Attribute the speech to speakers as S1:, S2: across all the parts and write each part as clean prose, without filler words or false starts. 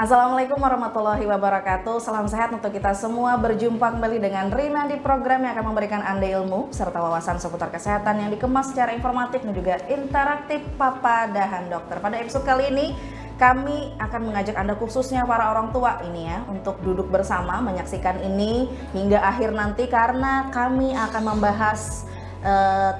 S1: Assalamualaikum warahmatullahi wabarakatuh. Salam sehat untuk kita semua. Berjumpa kembali dengan Rina di program yang akan memberikan Anda ilmu serta wawasan seputar kesehatan yang dikemas secara informatif dan juga interaktif Papa Dahan Dokter. Pada episode kali ini kami akan mengajak Anda khususnya para orang tua ini ya untuk duduk bersama menyaksikan ini hingga akhir nanti karena kami akan membahas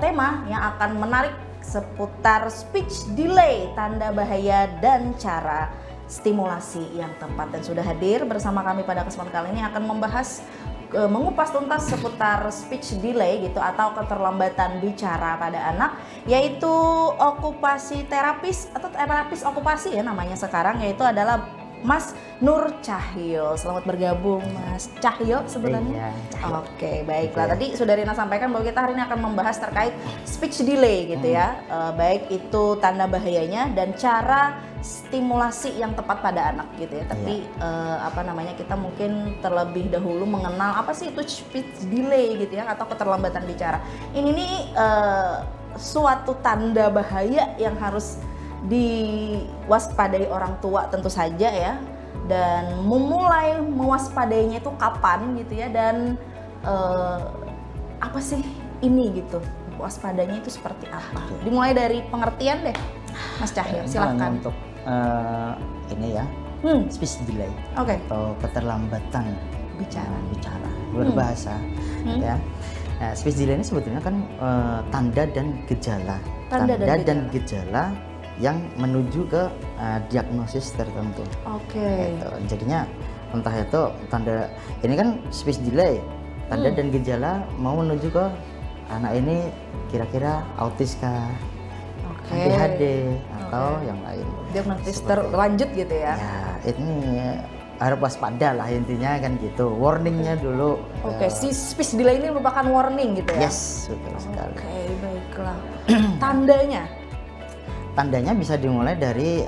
S1: tema yang akan menarik seputar speech delay, tanda bahaya dan cara stimulasi yang tepat. Dan sudah hadir bersama kami pada kesempatan kali ini akan membahas mengupas tuntas seputar speech delay gitu atau keterlambatan bicara pada anak, yaitu okupasi terapis atau terapis okupasi ya namanya sekarang, yaitu adalah Mas Nur Cahyo. Selamat bergabung Mas Cahyo sebenarnya.
S2: Iya,
S1: Oke, baiklah. Tadi sudah Rina sampaikan bahwa kita hari ini akan membahas terkait speech delay gitu ya. Baik itu tanda bahayanya dan cara stimulasi yang tepat pada anak gitu ya. Tapi kita mungkin terlebih dahulu mengenal apa sih itu speech delay gitu ya atau keterlambatan bicara. Ini nih suatu tanda bahaya yang harus diwaspadai orang tua tentu saja ya, dan memulai mewaspadainya itu kapan gitu ya, dan apa sih ini gitu, waspadanya itu seperti apa? Dimulai dari pengertian deh Mas Cahyo, silahkan.
S2: Untuk ini ya, speech delay atau keterlambatan bicara berbahasa ya. Nah, speech delay ini sebetulnya kan tanda dan gejala yang menuju ke diagnosis tertentu. Gitu. Jadinya entah itu tanda ini kan speech delay, tanda dan gejala mau menuju ke anak ini kira-kira autis kah, ADHD atau yang lain.
S1: Diagnosis terlanjut gitu ya.
S2: Ya, ini harus waspada lah intinya kan gitu. Warningnya dulu.
S1: Si speech delay ini merupakan warning gitu ya.
S2: Yes, betul sekali.
S1: Baiklah. Tandanya
S2: bisa dimulai dari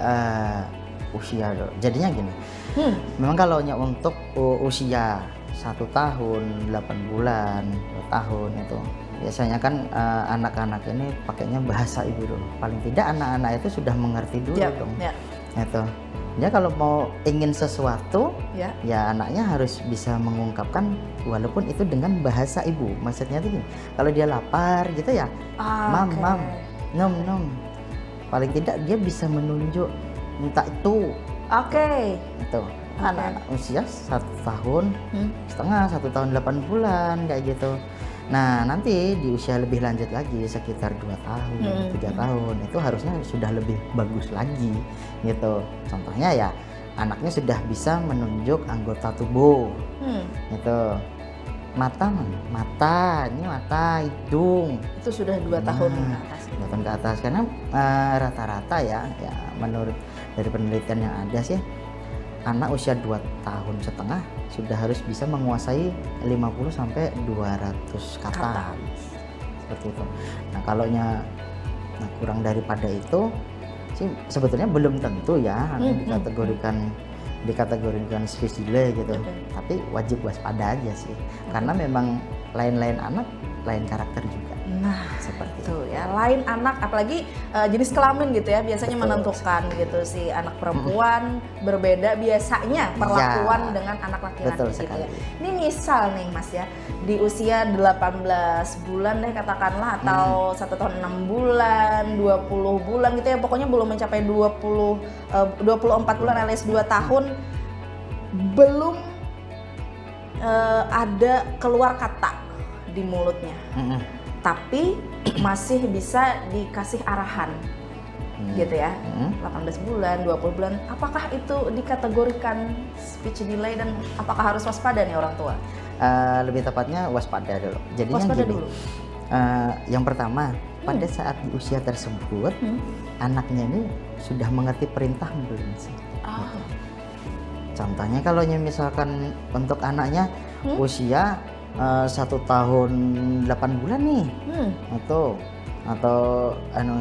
S2: usia. Jadinya gini, memang kalau untuk usia 1 tahun, 8 bulan, 2 tahun itu biasanya kan anak-anak ini pakainya bahasa ibu dulu. Paling tidak anak-anak itu sudah mengerti dulu dong. Itu. Ya kalau mau ingin sesuatu, ya anaknya harus bisa mengungkapkan walaupun itu dengan bahasa ibu. Maksudnya itu gini, kalau dia lapar gitu ya, mam, nom. Paling tidak dia bisa menunjuk minta itu. Itu anak-anak usia 1 tahun setengah, 1 tahun 8 bulan kayak gitu. Nah nanti di usia lebih lanjut lagi sekitar 2 tahun, 3 tahun itu harusnya sudah lebih bagus lagi gitu. Contohnya ya anaknya sudah bisa menunjuk anggota tubuh gitu. Mata, hidung. Itu sudah 2 tahun ke atas. Karena rata-rata ya menurut dari penelitian yang ada sih, anak usia 2 tahun setengah sudah harus bisa menguasai 50 sampai 200 kata. Seperti itu. Nah, kurang daripada itu sih sebetulnya belum tentu ya dikategorikan speech delay gitu. Tapi wajib waspada aja sih. Karena memang lain-lain anak, lain karakter juga.
S1: Nah, seperti itu ya. Lain anak, apalagi jenis kelamin gitu ya, biasanya menentukan gitu. Si anak perempuan berbeda biasanya perlakuan dengan anak laki-laki gitu ya. Ini misal nih Mas ya, di usia 18 bulan deh katakanlah, atau 1 tahun 6 bulan, 20 bulan gitu ya, pokoknya belum mencapai 24 bulan alias 2 tahun, belum ada keluar kata di mulutnya. Tapi masih bisa dikasih arahan gitu ya. 18 bulan, 20 bulan, apakah itu dikategorikan speech delay dan apakah harus waspada nih orang tua?
S2: Lebih tepatnya waspada dulu. Jadinya
S1: waspada
S2: gini,
S1: dulu.
S2: Yang pertama, pada saat di usia tersebut anaknya ini sudah mengerti perintah belum sih? Contohnya kalau misalkan untuk anaknya usia 1 tahun 8 bulan nih, atau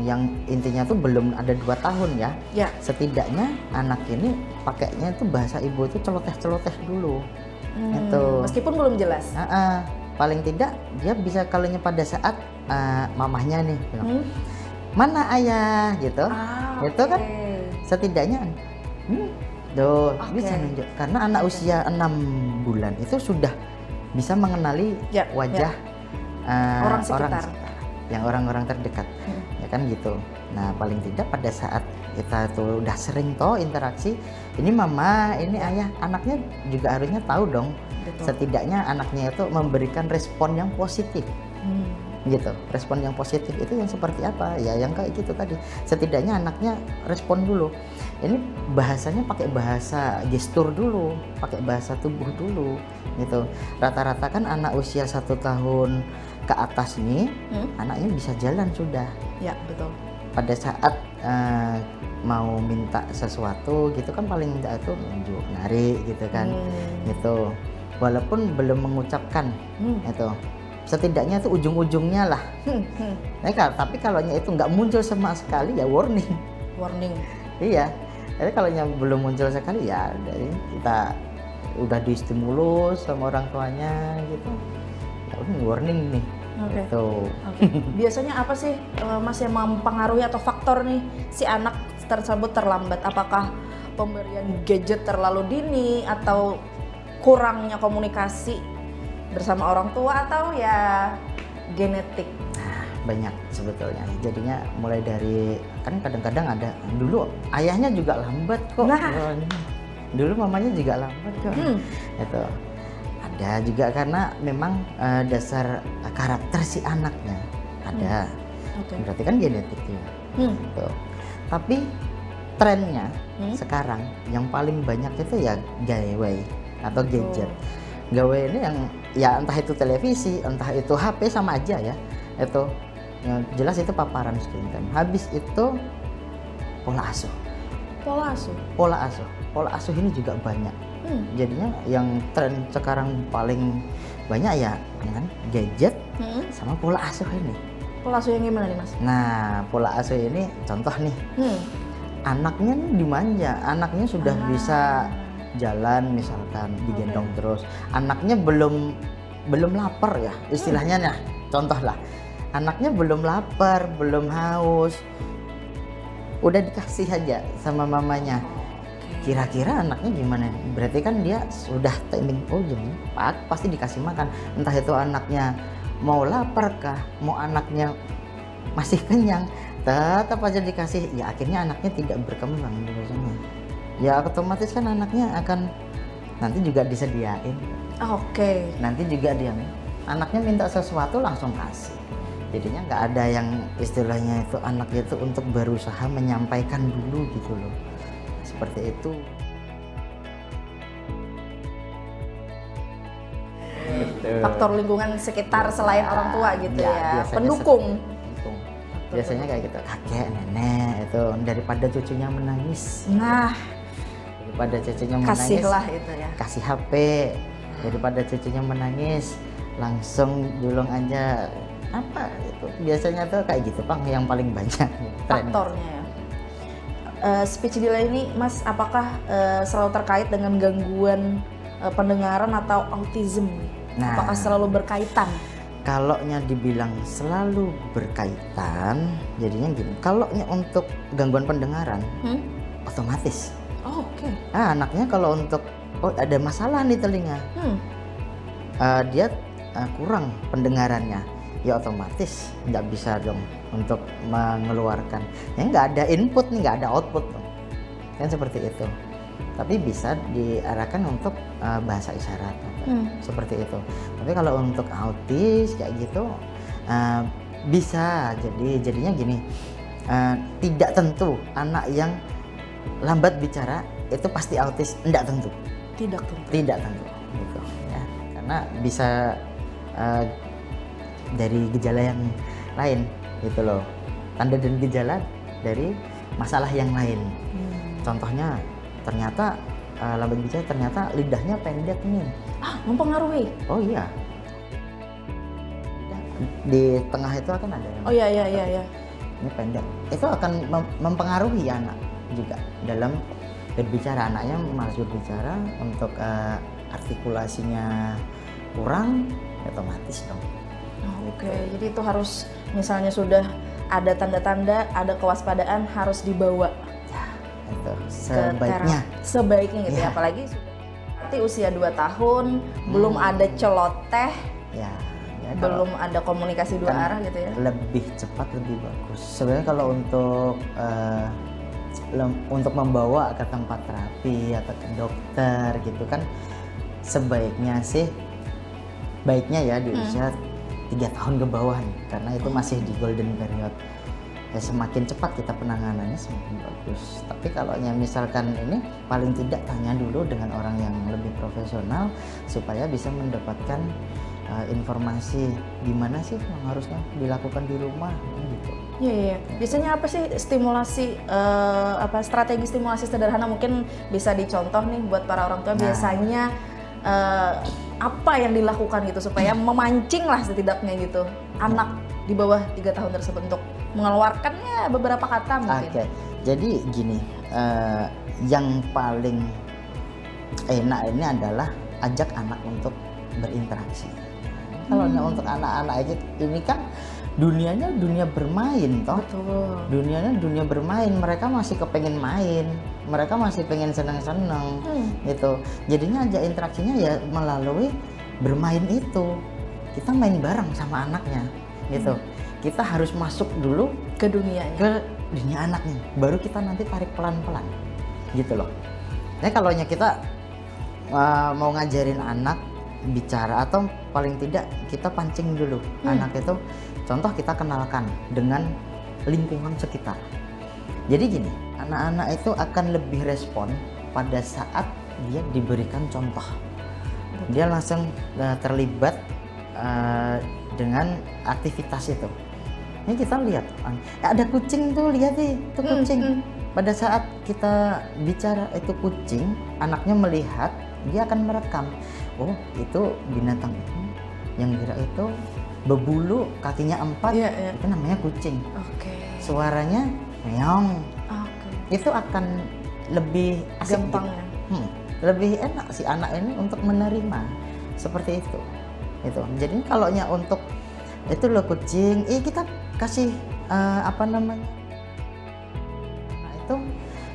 S2: yang intinya tuh belum ada 2 tahun ya. Setidaknya anak ini pakainya itu bahasa ibu itu celoteh dulu.
S1: Meskipun belum jelas.
S2: Paling tidak dia bisa kalaunya pada saat mamahnya nih bilang, mana ayah gitu. Itu kan setidaknya Tuh,
S1: Oke.
S2: bisa nunjuk. Karena anak usia 6 bulan itu sudah bisa mengenali
S1: Ya,
S2: wajah
S1: Orang sekitar.
S2: yang orang-orang terdekat. Ya kan gitu. Nah, paling tidak pada saat kita tuh udah sering toh interaksi, ini mama, ini ayah, anaknya juga harusnya tahu dong.
S1: Betul.
S2: Setidaknya anaknya itu memberikan respon yang positif. Gitu, respon yang positif itu yang seperti apa ya, yang kayak gitu tadi, setidaknya anaknya respon dulu. Ini bahasanya pakai bahasa gestur dulu, pakai bahasa tubuh dulu gitu. Rata-rata kan anak usia 1 tahun ke atas nih anaknya bisa jalan sudah
S1: Ya, betul.
S2: pada saat mau minta sesuatu gitu kan, paling minta itu nunjuk, narik gitu kan. Gitu, walaupun belum mengucapkan itu, setidaknya itu ujung-ujungnya lah. Tapi kalau itu nggak muncul sama sekali ya warning. Iya, jadi kalau belum muncul sekali ya dari kita udah distimulus sama orang tuanya gitu, ya udah warning nih.
S1: Oke.
S2: Gitu.
S1: Oke. Biasanya apa sih Mas yang mempengaruhi atau faktor nih si anak tersebut terlambat? Apakah pemberian gadget terlalu dini atau kurangnya komunikasi bersama orang tua atau ya genetik?
S2: Banyak sebetulnya, jadinya mulai dari kan kadang-kadang ada dulu ayahnya juga lambat kok.
S1: Nah.
S2: Dulu mamanya juga lambat kok. Itu ada juga karena memang dasar karakter si anaknya ada.
S1: Oke.
S2: Berarti kan genetiknya. Tuh. Tapi trennya sekarang yang paling banyak itu ya gawai atau gadget. Gawai ini yang ya entah itu televisi, entah itu HP, sama aja ya. Itu yang jelas itu paparan screen time. Habis itu pola asuh. Pola asuh ini juga banyak. Jadinya yang tren sekarang paling banyak ya dengan gadget sama pola asuh ini.
S1: Pola asuh yang gimana nih Mas?
S2: Nah, pola asuh ini contoh nih. Anaknya nih dimanja, anaknya sudah bisa jalan misalkan digendong terus. Anaknya belum lapar ya istilahnya. Nah, contoh lah. Anaknya belum lapar, belum haus. Udah dikasih aja sama mamanya. Kira-kira anaknya gimana? Berarti kan dia sudah timing, oh jam 4 pasti dikasih makan. Entah itu anaknya mau lapar kah, mau anaknya masih kenyang, tetap aja dikasih. Ya akhirnya anaknya tidak berkembang biasanya. Ya otomatis kan anaknya akan nanti juga disediain.
S1: Oke.
S2: Nanti juga dia anaknya minta sesuatu langsung kasih. Jadinya nggak ada yang istilahnya itu anaknya itu untuk berusaha menyampaikan dulu gitu loh. Seperti itu.
S1: Faktor lingkungan sekitar selain orang tua gitu ya.
S2: biasanya
S1: Pendukung.
S2: Biasanya kayak gitu, kakek, nenek itu daripada cucunya menangis.
S1: Nah,
S2: Daripada cucunya menangis,
S1: kasihlah itu ya.
S2: kasih HP. Daripada cucunya menangis, langsung julung aja. Apa itu? Biasanya tuh kayak gitu, Bang, yang paling banyak
S1: Faktornya ya. Speech delay ini Mas apakah selalu terkait dengan gangguan pendengaran atau autism?
S2: Nah.
S1: Apakah selalu berkaitan?
S2: Kalaunya dibilang selalu berkaitan, jadinya gini. Kalaunya untuk gangguan pendengaran, otomatis.
S1: Oh, oke.
S2: Anaknya kalau untuk ada masalah nih telinga, dia kurang pendengarannya, ya otomatis nggak bisa dong untuk mengeluarkan. Ya nggak ada input nih, nggak ada output dong. Kan seperti itu. Tapi bisa diarahkan untuk bahasa isyarat seperti itu. Tapi kalau untuk autis kayak gitu bisa jadinya gini, tidak tentu anak yang lambat bicara itu pasti autis, tidak tentu gitu ya, karena bisa dari gejala yang lain gitu loh, tanda dan gejala dari masalah yang lain. Contohnya ternyata lambat bicara, ternyata lidahnya pendek nih.
S1: Mempengaruhi?
S2: Oh iya, di tengah itu akan ada yang
S1: Iya.
S2: ini pendek, itu akan mempengaruhi anak juga dalam berbicara. Anaknya malas berbicara, untuk artikulasinya kurang, otomatis dong.
S1: Oke, jadi itu harus misalnya sudah ada tanda-tanda, ada kewaspadaan harus dibawa.
S2: itu
S1: ke
S2: sebaiknya.
S1: sebaiknya gitu ya,
S2: Ya.
S1: apalagi sudah berarti usia 2 tahun, belum ada celoteh,
S2: Ya, kalau
S1: belum ada komunikasi dua
S2: kan
S1: arah gitu ya.
S2: lebih cepat lebih bagus. Sebenarnya kalau untuk membawa ke tempat terapi atau ke dokter gitu kan, sebaiknya sih baiknya ya di usia 3 tahun ke bawah nih, karena itu masih di golden period. Ya, semakin cepat kita penanganannya semakin bagus. Tapi kalau misalkan ini, paling tidak tanya dulu dengan orang yang lebih profesional supaya bisa mendapatkan informasi gimana sih yang harusnya dilakukan di rumah gitu.
S1: Iya, iya. Biasanya apa sih stimulasi strategi stimulasi sederhana mungkin bisa dicontoh nih buat para orang tua. Biasanya apa yang dilakukan gitu supaya memancing lah setidaknya gitu anak di bawah 3 tahun tersebut untuk mengeluarkannya beberapa kata mungkin.
S2: Oke, jadi gini, yang paling enak ini adalah ajak anak untuk berinteraksi. Kalau untuk anak-anak aja ini kan dunianya dunia bermain toh.
S1: Betul.
S2: Dunianya dunia bermain, mereka masih kepengen main, mereka masih pengen senang-senang gitu. Jadinya aja interaksinya ya melalui bermain itu. Kita main bareng sama anaknya gitu. Kita harus masuk dulu
S1: Ke dunianya.
S2: ke dunia anaknya, baru kita nanti tarik pelan-pelan gitu loh. Nah kalau kita mau ngajarin anak bicara, atau paling tidak kita pancing dulu anak itu, contoh kita kenalkan dengan lingkungan sekitar. Jadi gini, anak-anak itu akan lebih respon pada saat dia diberikan contoh. Dia langsung terlibat dengan aktivitas itu. Ini kita lihat, ada kucing tuh, lihat nih, itu kucing. Pada saat kita bicara itu kucing, anaknya melihat, dia akan merekam. Oh, itu binatang ini yang gerak itu berbulu, kakinya 4, itu namanya kucing. Suaranya meong. Itu akan lebih asik,
S1: gampang
S2: gitu. Lebih enak si anak ini untuk menerima seperti itu. Jadi kalau untuk itu loh kucing, kita kasih anak itu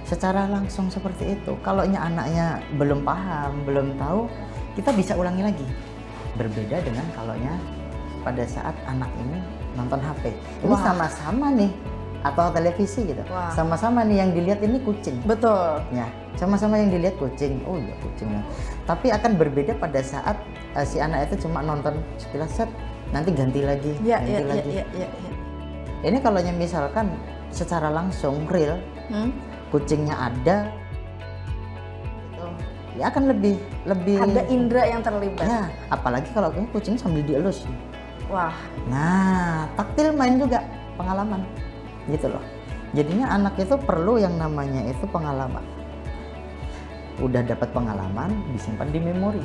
S2: secara langsung seperti itu. Kalau anaknya belum paham, belum tahu, kita bisa ulangi lagi. Berbeda dengan kalau pada saat anak ini nonton HP. Ini sama-sama nih, atau televisi gitu. Sama-sama nih yang dilihat ini kucing.
S1: Betul.
S2: Ya, sama-sama yang dilihat kucing. Oh iya kucingnya. Tapi akan berbeda pada saat si anak itu cuma nonton sekilas set, nanti ganti lagi, ganti lagi. Ini kalau misalkan secara langsung real, kucingnya ada, itu ya akan lebih
S1: ada indera yang terlibat.
S2: Ya, apalagi kalau kucing sambil dielus.
S1: Wah.
S2: Nah, taktil main juga, pengalaman, gitu loh. Jadinya anak itu perlu yang namanya itu pengalaman. Udah dapat pengalaman, disimpan di memori.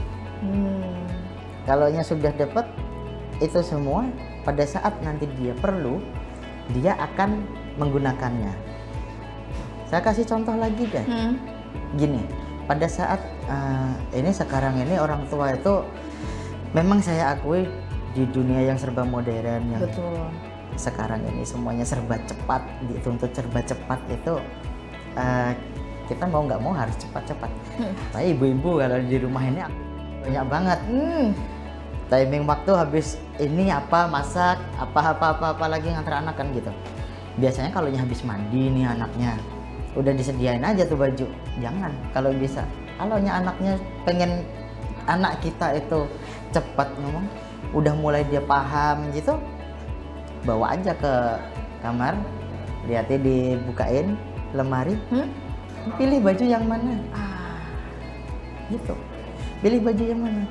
S2: Kalau sudah dapat itu semua, pada saat nanti dia perlu, dia akan menggunakannya. Saya kasih contoh lagi deh. Gini, pada saat ini sekarang ini orang tua itu memang saya akui di dunia yang serba modern yang sekarang ini semuanya serba cepat, dituntut serba cepat itu, kita mau nggak mau harus cepat-cepat. Tapi ibu-ibu kalau di rumah ini banyak banget. Timing waktu habis ini apa masak, apa lagi ngantar anak kan gitu. Biasanya kalau habis mandi nih anaknya, udah disediain aja tuh baju. Jangan, kalau bisa. Kalau anaknya pengen anak kita itu cepat ngomong, udah mulai dia paham gitu, bawa aja ke kamar, lihatnya dibukain lemari, pilih baju yang mana, gitu. Pilih baju yang mana.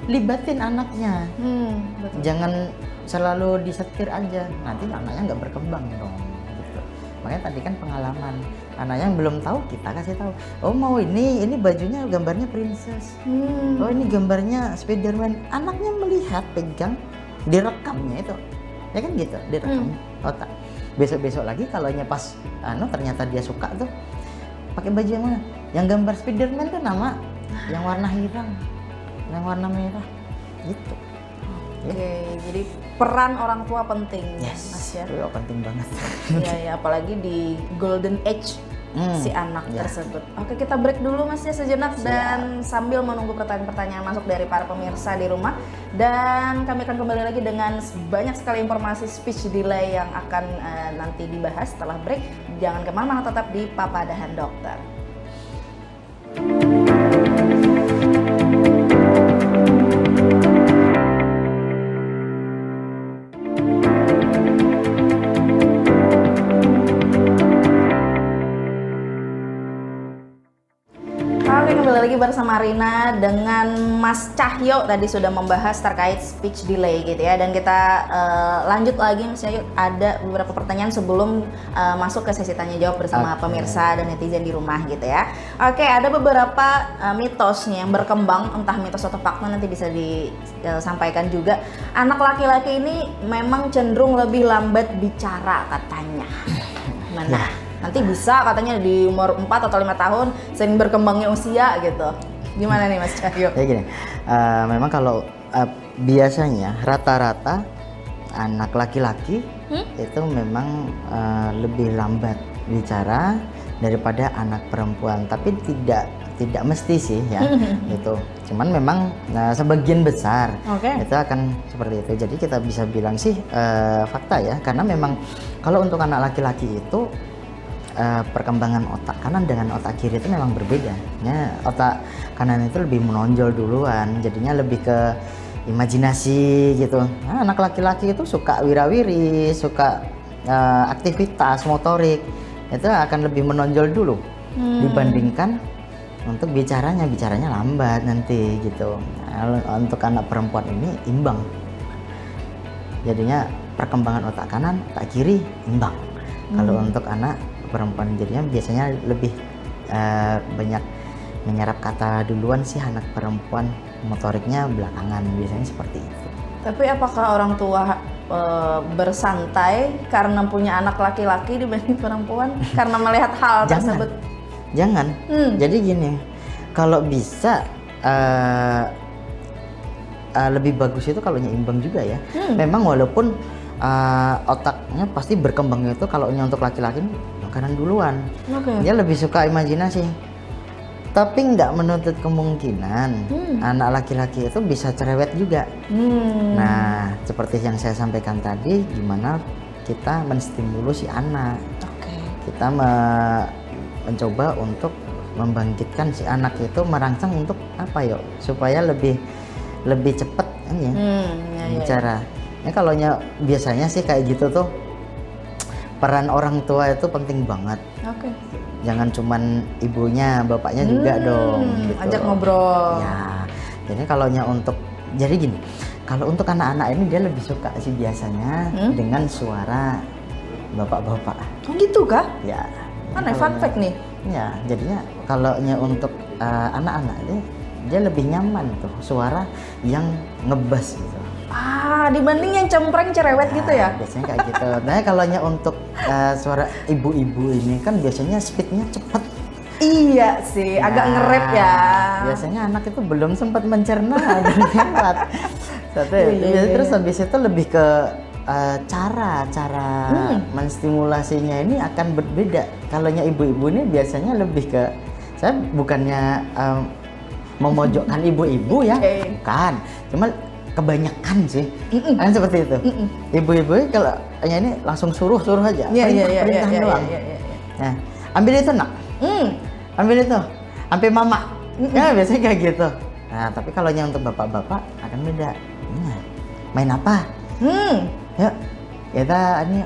S2: Libatin anaknya, jangan selalu disetir aja, nanti anaknya nggak berkembang dong. Gitu. Makanya tadi kan pengalaman, anaknya yang belum tahu kita kasih tahu. Oh mau ini bajunya gambarnya princess, oh ini gambarnya Spiderman. Anaknya melihat, pegang, direkamnya itu, ya kan gitu, direkam otak. Besok lagi kalau pas ternyata dia suka tuh, pakai baju yang mana? Yang gambar Spiderman tuh nama yang warna hitam, yang warna merah, gitu.
S1: Jadi peran orang tua penting, Mas ya.
S2: Penting banget.
S1: Ya, apalagi di golden age si anak
S2: ya.
S1: tersebut. Oke, kita break dulu Mas ya sejenak dan sambil menunggu pertanyaan-pertanyaan masuk dari para pemirsa di rumah, dan kami akan kembali lagi dengan banyak sekali informasi speech delay yang akan nanti dibahas setelah break. Jangan kemana-mana, tetap di Papadahan Dokter. Oke, kembali lagi bersama Rina dengan Mas Cahyo. Tadi sudah membahas terkait speech delay gitu ya, dan kita lanjut lagi Mas Cahyo. Ada beberapa pertanyaan sebelum masuk ke sesi tanya jawab bersama pemirsa dan netizen di rumah gitu ya. Oke, ada beberapa mitos nih yang berkembang, entah mitos atau fakta, nanti bisa disampaikan juga. Anak laki-laki ini memang cenderung lebih lambat bicara katanya. Mana? Nanti bisa katanya di umur 4 atau 5 tahun sering berkembangnya usia gitu. Gimana nih Mas Cahyo?
S2: Ya gini, memang kalau biasanya rata-rata anak laki-laki itu memang lebih lambat bicara daripada anak perempuan, tapi tidak mesti sih ya gitu. Cuman memang sebagian besar itu akan seperti itu. Jadi kita bisa bilang sih fakta ya, karena memang kalau untuk anak laki-laki itu perkembangan otak kanan dengan otak kiri itu memang berbeda. Ya, otak kanan itu lebih menonjol duluan, jadinya lebih ke imajinasi gitu. Nah, anak laki-laki itu suka wirawiri, suka aktivitas motorik, itu akan lebih menonjol dulu dibandingkan untuk bicaranya lambat nanti gitu. Nah, untuk anak perempuan ini imbang, jadinya perkembangan otak kanan, otak kiri imbang. Kalau untuk anak perempuan jadinya biasanya lebih banyak menyerap kata duluan sih anak perempuan, motoriknya belakangan, biasanya seperti itu.
S1: Tapi apakah orang tua bersantai karena punya anak laki-laki dibanding perempuan karena melihat hal tersebut?
S2: Jangan. Jadi gini, kalau bisa lebih bagus itu kalau imbang juga ya. Memang walaupun otaknya pasti berkembangnya itu kalau untuk laki-laki kanan duluan. Dia lebih suka imajinasi. Tapi nggak menuntut kemungkinan anak laki-laki itu bisa cerewet juga. Nah, seperti yang saya sampaikan tadi, gimana kita menstimulus si anak. Kita mencoba untuk membangkitkan si anak itu merangsang untuk apa yuk, supaya lebih cepat kan ya bicara. Ya kalau biasanya sih kayak gitu tuh, peran orang tua itu penting banget. Jangan cuman ibunya, bapaknya juga dong. Gitu.
S1: Ajak ngobrol.
S2: Ya, jadi jadi gini, kalau untuk anak-anak ini dia lebih suka sih biasanya dengan suara bapak-bapak.
S1: Oh gitu kah?
S2: Ya.
S1: Mana fun fact nih?
S2: Ya, jadinya kalau untuk anak-anak ini dia lebih nyaman tuh suara yang ngebas gitu.
S1: Dibanding yang cempreng cerewet gitu ya?
S2: Biasanya kayak gitu. Nah, kalau untuk suara ibu-ibu ini kan biasanya speednya cepet.
S1: Iya sih, agak nge-rap ya.
S2: Biasanya anak itu belum sempat mencerna dan lewat. Terus habis itu lebih ke cara menstimulasinya ini akan berbeda. Kalau ibu-ibu ini biasanya lebih ke, saya bukannya memojokkan ibu-ibu ya, bukan. Cuma kebanyakan sih, kan seperti itu. Ibu-ibu kalau ini langsung suruh aja, perintah doang. Nah, ambil itu nak, ambil itu, sampai mama. Ya biasanya kayak gitu. Nah, tapi kalau untuk bapak-bapak akan beda. Main apa? Ya, kita ini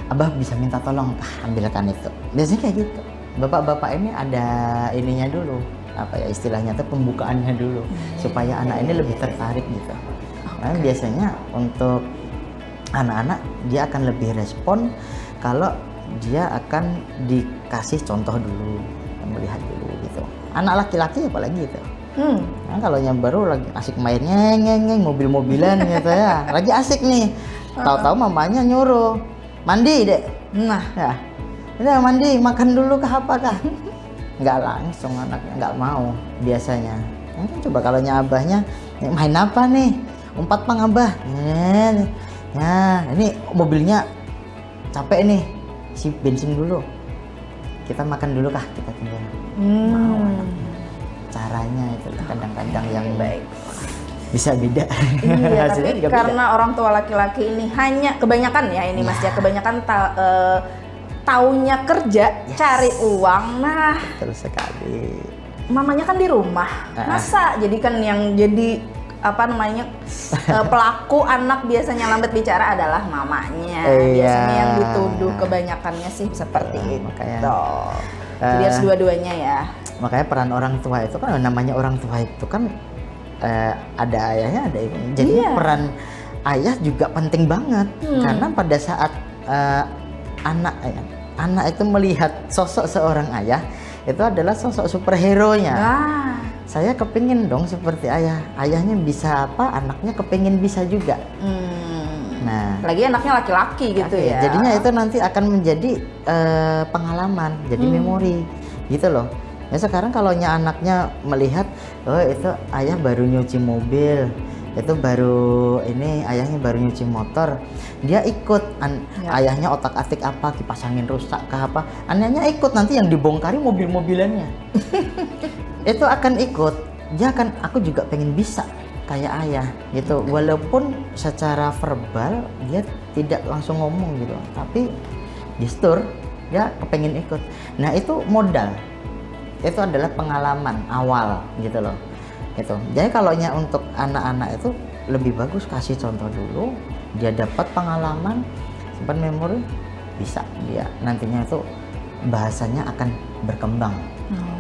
S2: abah bisa minta tolong, ambilkan itu. Biasanya kayak gitu. Bapak-bapak ini ada ininya dulu, apa ya istilahnya tuh, pembukaannya dulu, supaya anak ini lebih tertarik gitu. Nah, biasanya untuk anak-anak dia akan lebih respon kalau dia akan dikasih contoh dulu, melihat dulu gitu. Anak laki-laki apalagi gitu. Nah, kalau yang baru lagi asik main ngeng mobil-mobilan gitu ya, lagi asik nih. Tahu-tahu mamanya nyuruh mandi dek. Nah, ya, udah mandi, makan dulu kah apa kah? Nggak langsung, anaknya nggak mau biasanya. Mungkin coba kalau abahnya main apa nih? Umpat pang abah. Ya, ini mobilnya capek nih, isi bensin dulu. kita makan dulu kah, kita tinggal mau anaknya. Caranya itu kadang-kadang yang
S1: Baik.
S2: bisa beda.
S1: Iya,
S2: Hasilnya
S1: tapi
S2: juga
S1: karena orang tua laki-laki ini hanya kebanyakan ya ini Mas ya, kebanyakan taunya kerja, cari uang. Nah,
S2: betul sekali.
S1: mamanya kan di rumah. Masa jadikan yang jadi apa namanya pelaku anak biasanya lambat bicara adalah mamanya. Biasanya yang dituduh kebanyakannya sih seperti itu.
S2: Makanya,
S1: Jadi harus dua-duanya ya.
S2: Makanya peran orang tua itu kan namanya orang tua itu kan ada ayahnya, ada ibunya. Jadi peran ayah juga penting banget karena pada saat anak itu melihat sosok seorang ayah itu adalah sosok superhero-nya. Saya kepingin dong seperti ayah. Ayahnya bisa apa, anaknya kepingin bisa juga. Nah,
S1: lagi anaknya laki-laki gitu ya.
S2: Jadinya itu nanti akan menjadi pengalaman, jadi memori, gitu loh. Ya sekarang kalau anaknya melihat, oh itu ayah baru nyuci mobil, itu baru ini ayahnya baru nyuci motor, dia ikut. Ayahnya otak-atik apa, dipasangin rusak kah apa, anaknya ikut, nanti yang dibongkari mobil-mobilannya. Itu akan ikut, dia akan, aku juga pengen bisa kayak ayah gitu. Walaupun secara verbal dia tidak langsung ngomong gitu, tapi gestur dia kepengen ikut. Nah itu modal, itu adalah pengalaman awal gitu loh gitu. Jadi kalau untuk anak-anak itu lebih bagus kasih contoh dulu, dia dapat pengalaman, simpan memori, bisa dia nantinya itu bahasanya akan berkembang.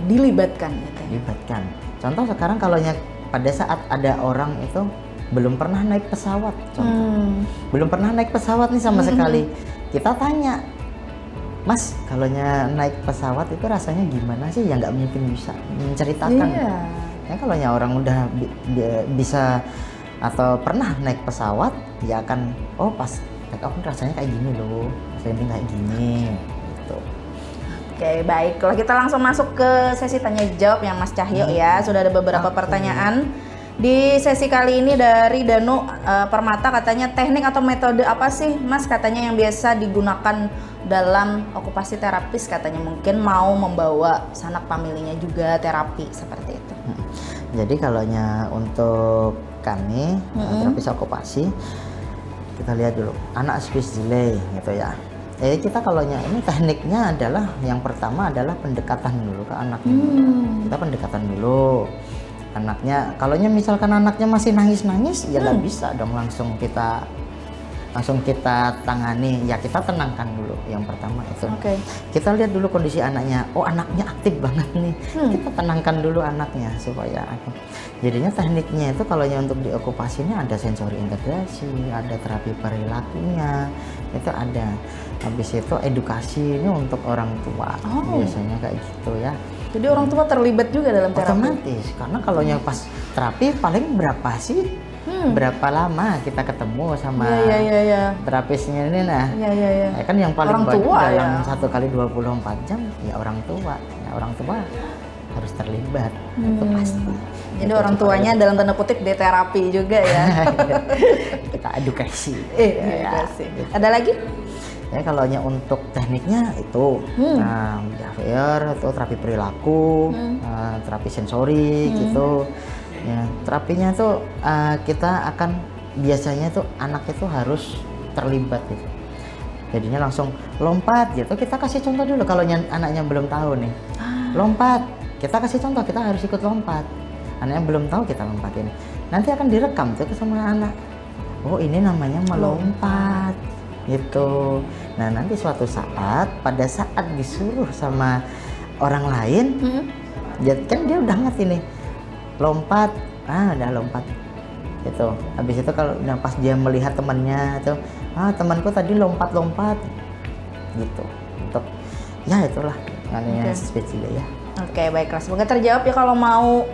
S1: Dilibatkan gitu.
S2: Dilibatkan. Contoh sekarang kalau pada saat ada orang itu belum pernah naik pesawat, contoh. Belum pernah naik pesawat nih sama sekali. Kita tanya, Mas, kalau naik pesawat itu rasanya gimana sih? Ya nggak mungkin bisa menceritakan. Ya kalau orang udah bisa atau pernah naik pesawat, ya akan, oh pas take off rasanya kayak gini loh, rasanya kayak gini gitu.
S1: Oke, baik. Kalau kita langsung masuk ke sesi tanya jawab yang Mas Cahyo ya. Sudah ada beberapa pertanyaan. Di sesi kali ini dari Danu Permata, katanya teknik atau metode apa sih Mas katanya yang biasa digunakan dalam okupasi terapis, katanya mungkin mau membawa sanak familinya juga terapi seperti itu.
S2: Jadi kalau untuk kami terapis okupasi, kita lihat dulu anak speech delay gitu ya. Kita kalau ini tekniknya adalah yang pertama adalah pendekatan dulu ke anaknya. Kita pendekatan dulu anaknya. Kalau misalkan anaknya masih nangis-nangis, ya nggak bisa dong langsung kita tangani. Ya kita tenangkan dulu yang pertama itu. Kita lihat dulu kondisi anaknya. Oh anaknya aktif banget nih. Kita tenangkan dulu anaknya supaya jadinya tekniknya itu kalau untuk diokupasinya ada sensori integrasi, ada terapi perilakunya, itu ada. Habis itu edukasi ini untuk orang tua, biasanya kayak gitu ya.
S1: Jadi orang tua terlibat juga dalam terapi?
S2: Otomatis, karena kalau pas terapi paling berapa sih? Berapa lama kita ketemu sama terapisnya ini ya kan yang paling banyak dalam 1 kali 24 jam ya orang tua. Ya orang tua harus terlibat, itu pasti.
S1: Jadi orang tuanya dalam tanda kutip di terapi juga ya.
S2: Kita edukasi.
S1: Edukasi. Ada lagi?
S2: Ya kalau untuk tekniknya itu behavior itu terapi perilaku, terapi sensori gitu. Ya, terapinya tuh kita akan biasanya tuh anak itu harus terlibat gitu. Jadinya langsung lompat gitu. Kita kasih contoh dulu kalau anaknya belum tahu nih. Lompat. Kita kasih contoh, kita harus ikut lompat. Anaknya belum tahu kita lompatin. Nanti akan direkam tuh sama anak. Oh, ini namanya melompat. Gitu. Nah nanti suatu saat pada saat disuruh sama orang lain, kan dia udah ngerti nih lompat, udah lompat gitu. Habis itu kalau pas dia melihat temannya itu, temanku tadi lompat-lompat gitu. Untuk ya itulah namanya speech delay ya.
S1: Oke, baiklah. Semoga terjawab ya. Kalau mau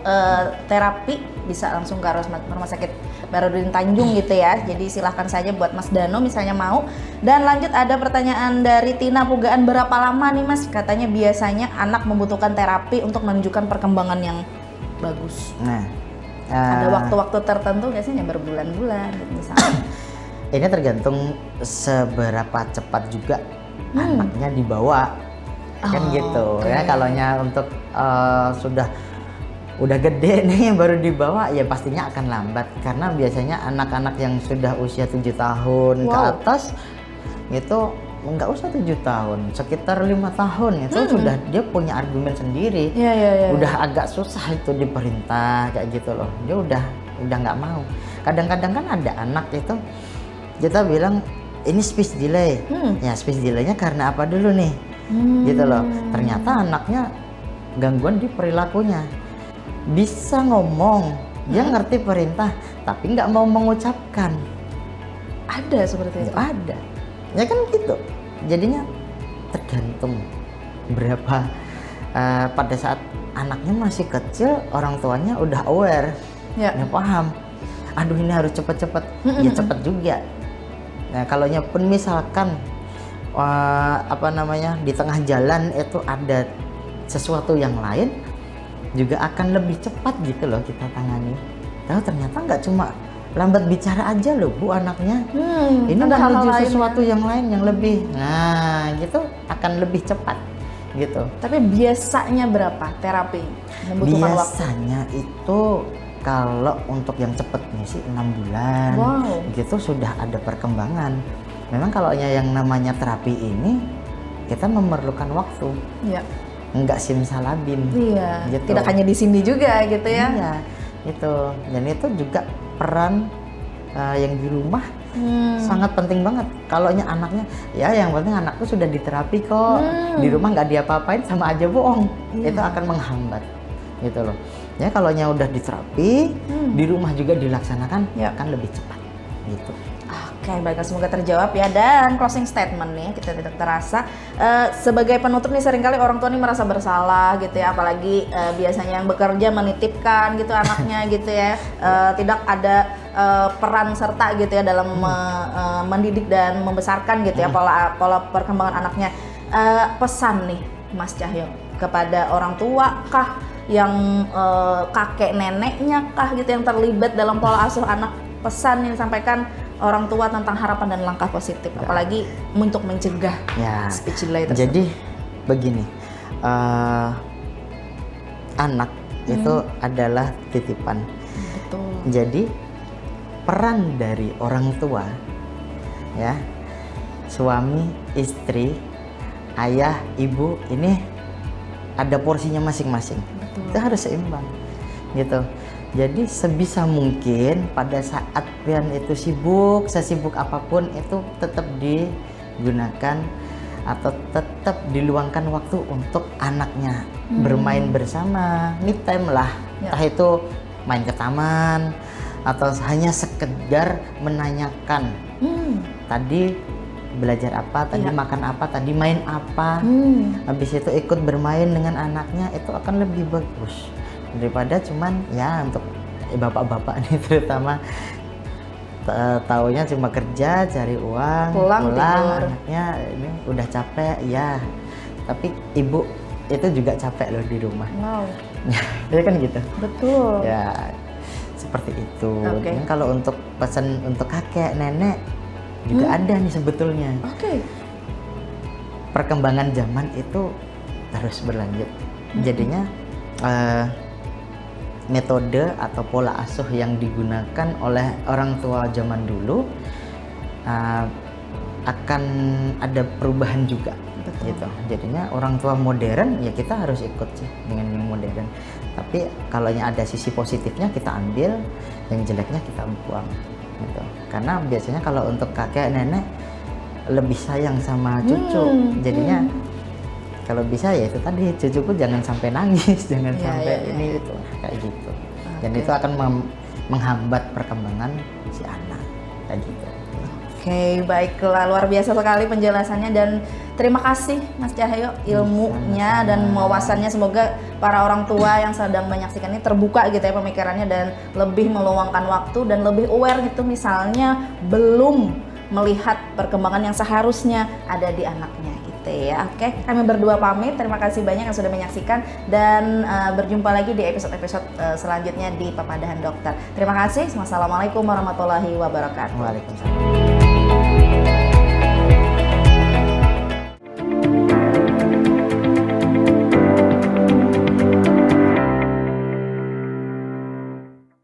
S1: terapi bisa langsung ke rumah sakit Barodin Tanjung gitu ya. Jadi silahkan saja buat Mas Dano misalnya mau. Dan lanjut ada pertanyaan dari Tina Pugaan, berapa lama nih Mas katanya biasanya anak membutuhkan terapi untuk menunjukkan perkembangan yang bagus?
S2: Nah,
S1: ada waktu-waktu tertentu nggak sih, berbulan-bulan gitu misalnya?
S2: Ini tergantung seberapa cepat juga anaknya dibawa kan gitu.
S1: Oke.
S2: Ya kalaunya untuk udah gede nih yang baru dibawa ya pastinya akan lambat, karena biasanya anak-anak yang sudah usia 7 tahun ke atas itu nggak usah 7 tahun, sekitar 5 tahun itu sudah dia punya argumen sendiri. Udah agak susah itu diperintah kayak gitu loh, dia udah nggak mau. Kadang-kadang kan ada anak itu kita bilang ini speech delay, ya speech delaynya karena apa dulu nih, gitu loh. Ternyata anaknya gangguan di perilakunya, bisa ngomong, dia ngerti perintah tapi nggak mau mengucapkan.
S1: Ada seperti itu?
S2: Ada, ya kan gitu. Jadinya tergantung berapa pada saat anaknya masih kecil, orang tuanya udah aware, ya paham. Aduh ini harus cepet-cepet, ya cepet juga. Nah kalau pun misalkan di tengah jalan itu ada sesuatu yang lain, juga akan lebih cepat gitu loh kita tangani. Tahu ternyata nggak cuma lambat bicara aja loh Bu anaknya, ini menuju sesuatu yang lain yang lebih, nah gitu akan lebih cepat gitu.
S1: Tapi biasanya berapa terapi membutuhkan
S2: biasanya waktu? Itu kalau untuk yang cepetnya sih 6 bulan gitu sudah ada perkembangan. Memang kalau yang namanya terapi ini kita memerlukan waktu, nggak simsalabim, gitu.
S1: Tidak hanya di sini juga gitu ya.
S2: Iya, itu. Dan itu juga peran yang di rumah sangat penting banget. Kalau anaknya, ya yang penting anakku sudah diterapi kok, di rumah nggak diapa-apain sama aja bohong, itu akan menghambat, gitu loh. Ya kalau udah diterapi, di rumah juga dilaksanakan, akan lebih cepat, gitu.
S1: Oke, baiklah, semoga terjawab ya. Dan closing statement nih, kita tidak terasa sebagai penutup nih, seringkali orang tua nih merasa bersalah gitu ya, apalagi biasanya yang bekerja menitipkan gitu anaknya gitu ya, tidak ada peran serta gitu ya dalam mendidik dan membesarkan gitu ya pola perkembangan anaknya. Pesan nih Mas Cahyo kepada orang tua kah, yang kakek neneknya kah gitu yang terlibat dalam pola asuh anak, pesan yang disampaikan orang tua tentang harapan dan langkah positif, apalagi untuk mencegah speech delay tersebut.
S2: Jadi begini, anak itu adalah titipan.
S1: Betul.
S2: Jadi peran dari orang tua, ya, suami, istri, ayah, ibu, ini ada porsinya masing-masing. Itu harus seimbang, gitu. Jadi sebisa mungkin pada saat Rian itu sibuk, sesibuk apapun itu tetap digunakan atau tetap diluangkan waktu untuk anaknya, bermain bersama, me time lah. Entah itu main ke taman atau hanya sekedar menanyakan tadi belajar apa, tadi makan apa, tadi main apa. Habis itu ikut bermain dengan anaknya, itu akan lebih bagus daripada cuman ya untuk bapak-bapak nih terutama taunya cuma kerja cari uang pulang anaknya ini udah capek ya, tapi ibu itu juga capek loh di rumah. Ya kan gitu.
S1: Betul
S2: ya, seperti itu. Dan kalau untuk pesan untuk kakek nenek juga ada nih sebetulnya. Perkembangan zaman itu terus berlanjut, jadinya metode atau pola asuh yang digunakan oleh orang tua zaman dulu akan ada perubahan juga. Gitu. Jadinya orang tua modern ya kita harus ikut sih dengan yang modern. Tapi kalau ada sisi positifnya kita ambil, yang jeleknya kita buang. Gitu. Karena biasanya kalau untuk kakek nenek lebih sayang sama cucu, jadinya kalau bisa ya itu tadi, cucuku jangan sampai nangis, jangan sampai ini itu kayak gitu. Dan itu akan menghambat perkembangan si anak kayak gitu.
S1: Baiklah, luar biasa sekali penjelasannya dan terima kasih Mas Cahyo ilmunya dan wawasannya. Semoga para orang tua yang sedang menyaksikan ini terbuka gitu ya pemikirannya dan lebih meluangkan waktu dan lebih aware gitu, misalnya belum melihat perkembangan yang seharusnya ada di anaknya gitu ya. Kami berdua pamit, terima kasih banyak yang sudah menyaksikan dan berjumpa lagi di episode-episode selanjutnya di Papadahan Dokter. Terima kasih. Wassalamualaikum warahmatullahi wabarakatuh.
S2: Waalaikumsalam.